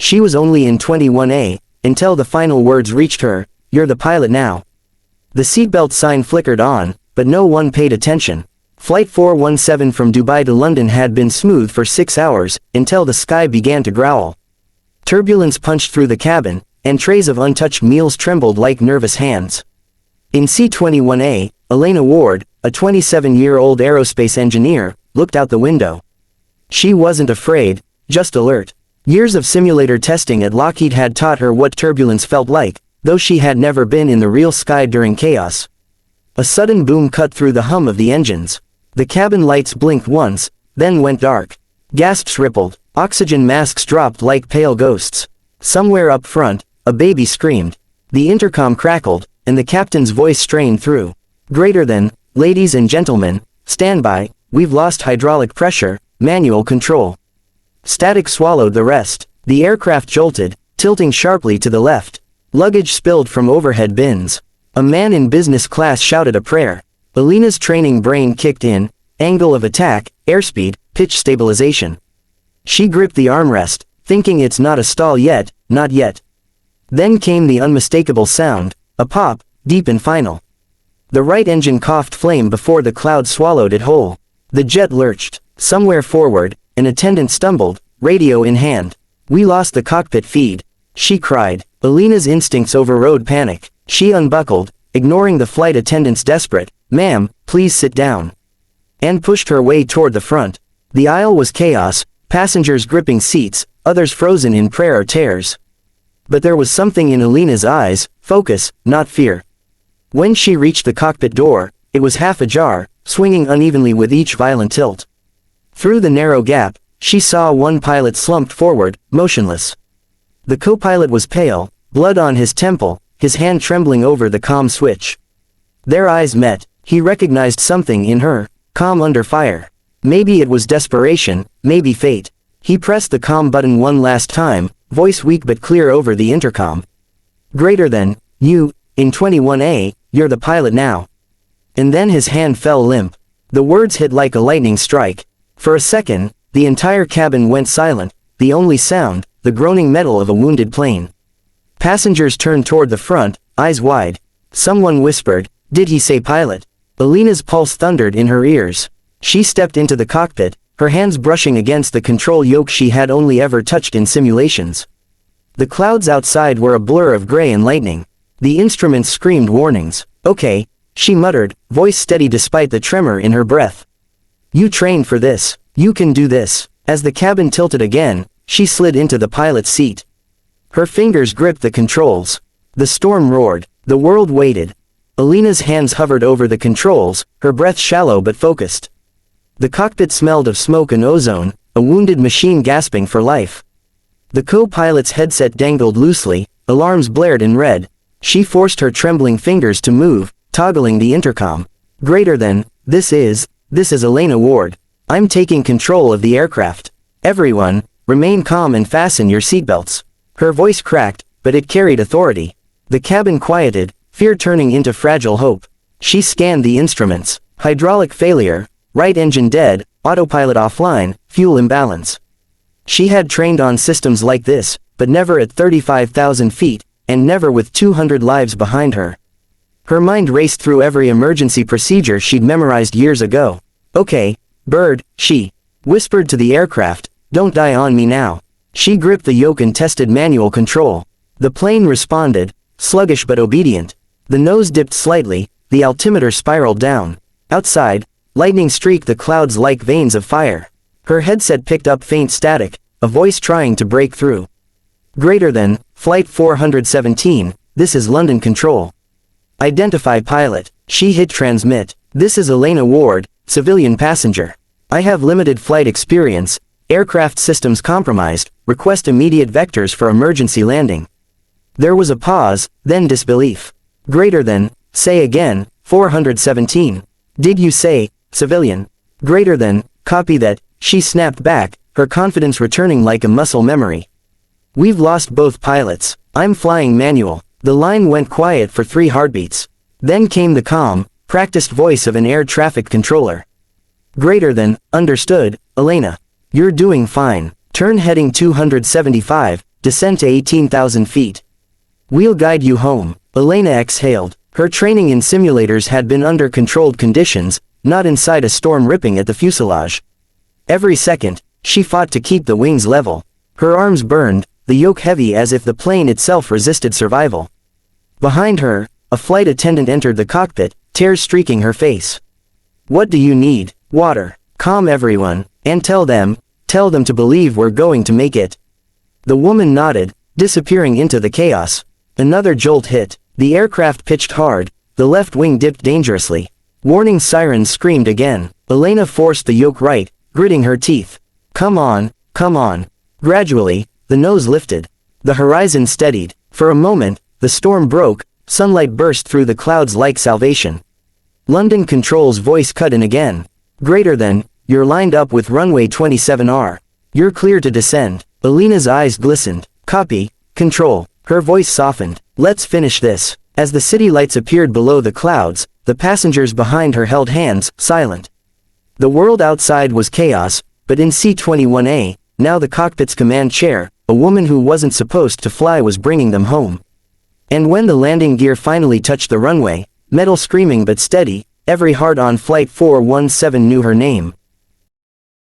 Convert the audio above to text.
She was only in 21A, until the final words reached her, "You're the pilot now." The seatbelt sign flickered on, but no one paid attention. Flight 417 from Dubai to London had been smooth for 6 hours, until the sky began to growl. Turbulence punched through the cabin, and trays of untouched meals trembled like nervous hands. In C-21A, Elena Ward, a 27-year-old aerospace engineer, looked out the window. She wasn't afraid, just alert. Years of simulator testing at Lockheed had taught her what turbulence felt like, though she had never been in the real sky during chaos. A sudden boom cut through the hum of the engines. The cabin lights blinked once, then went dark. Gasps rippled, oxygen masks dropped like pale ghosts. Somewhere up front, a baby screamed. The intercom crackled, and the captain's voice strained through. Greater than, "Ladies and gentlemen, stand by, we've lost hydraulic pressure, manual control." Static swallowed the rest. The aircraft jolted, tilting sharply to the left. Luggage spilled from overhead bins. A man in business class shouted a prayer. Elena's training brain kicked in, angle of attack, airspeed, pitch stabilization. She gripped the armrest, thinking it's not a stall yet, not yet. Then came the unmistakable sound, a pop, deep and final. The right engine coughed flame before the cloud swallowed it whole. The jet lurched. Somewhere forward, an attendant stumbled, radio in hand. "We lost the cockpit feed," she cried. Elena's instincts overrode panic. She unbuckled, ignoring the flight attendant's desperate, "Ma'am, please sit down," and pushed her way toward the front. The aisle was chaos, passengers gripping seats, others frozen in prayer or tears. But there was something in Elena's eyes, focus, not fear. When she reached the cockpit door, it was half ajar, swinging unevenly with each violent tilt. Through the narrow gap, she saw one pilot slumped forward, motionless. The co-pilot was pale, blood on his temple, his hand trembling over the comm switch. Their eyes met. He recognized something in her, calm under fire. Maybe it was desperation, maybe fate. He pressed the comm button one last time, voice weak but clear over the intercom. "Greater than, you, in 21A, you're the pilot now." And then his hand fell limp. The words hit like a lightning strike. For a second, the entire cabin went silent, the only sound, the groaning metal of a wounded plane. Passengers turned toward the front, eyes wide. Someone whispered, "Did he say pilot?" Elena's pulse thundered in her ears. She stepped into the cockpit, her hands brushing against the control yoke she had only ever touched in simulations. The clouds outside were a blur of gray and lightning. The instruments screamed warnings. "Okay," she muttered, voice steady despite the tremor in her breath. "You trained for this. You can do this." As the cabin tilted again, she slid into the pilot's seat. Her fingers gripped the controls. The storm roared. The world waited. Elena's hands hovered over the controls, her breath shallow but focused. The cockpit smelled of smoke and ozone, a wounded machine gasping for life. The co-pilot's headset dangled loosely, alarms blared in red. She forced her trembling fingers to move, toggling the intercom. "Greater than, this is Elena Ward. I'm taking control of the aircraft. Everyone, remain calm and fasten your seatbelts." Her voice cracked, but it carried authority. The cabin quieted, fear turning into fragile hope. She scanned the instruments. Hydraulic failure, right engine dead, autopilot offline, fuel imbalance. She had trained on systems like this, but never at 35,000 feet, and never with 200 lives behind her. Her mind raced through every emergency procedure she'd memorized years ago. "Okay, Bird," she whispered to the aircraft, "don't die on me now." She gripped the yoke and tested manual control. The plane responded, sluggish but obedient. The nose dipped slightly, the altimeter spiraled down. Outside, lightning streaked the clouds like veins of fire. Her headset picked up faint static, a voice trying to break through. "Greater than, Flight 417, this is London Control. Identify pilot." She hit transmit. "This is Elena Ward, civilian passenger. I have limited flight experience, aircraft systems compromised, request immediate vectors for emergency landing." There was a pause, then disbelief. "Greater than, say again, 417. Did you say, civilian?" "Greater than, copy that," she snapped back, her confidence returning like a muscle memory. "We've lost both pilots. I'm flying manual." The line went quiet for 3 heartbeats. Then came the calm, practiced voice of an air traffic controller. "Greater than, understood, Elena. You're doing fine. Turn heading 275, descend to 18,000 feet. We'll guide you home. Elena exhaled. Her training in simulators had been under controlled conditions, not inside a storm ripping at the fuselage. Every second, she fought to keep the wings level. Her arms burned, the yoke heavy as if the plane itself resisted survival. Behind her, a flight attendant entered the cockpit, tears streaking her face. "What do you need?" "Water. Calm everyone, and tell them to believe we're going to make it." The woman nodded, disappearing into the chaos. Another jolt hit. The aircraft pitched hard, the left wing dipped dangerously. Warning sirens screamed again. Elena forced the yoke right, gritting her teeth. Come on, come on. Gradually, the nose lifted. The horizon steadied. For a moment, the storm broke, sunlight burst through the clouds like salvation. London Control's voice cut in again. "Greater than, you're lined up with runway 27R. You're clear to descend." Elena's eyes glistened. "Copy, Control." Her voice softened. "Let's finish this." As the city lights appeared below the clouds, the passengers behind her held hands, silent. The world outside was chaos, but in C-21A, now the cockpit's command chair, a woman who wasn't supposed to fly was bringing them home. And when the landing gear finally touched the runway, metal screaming but steady, every heart on Flight 417 knew her name.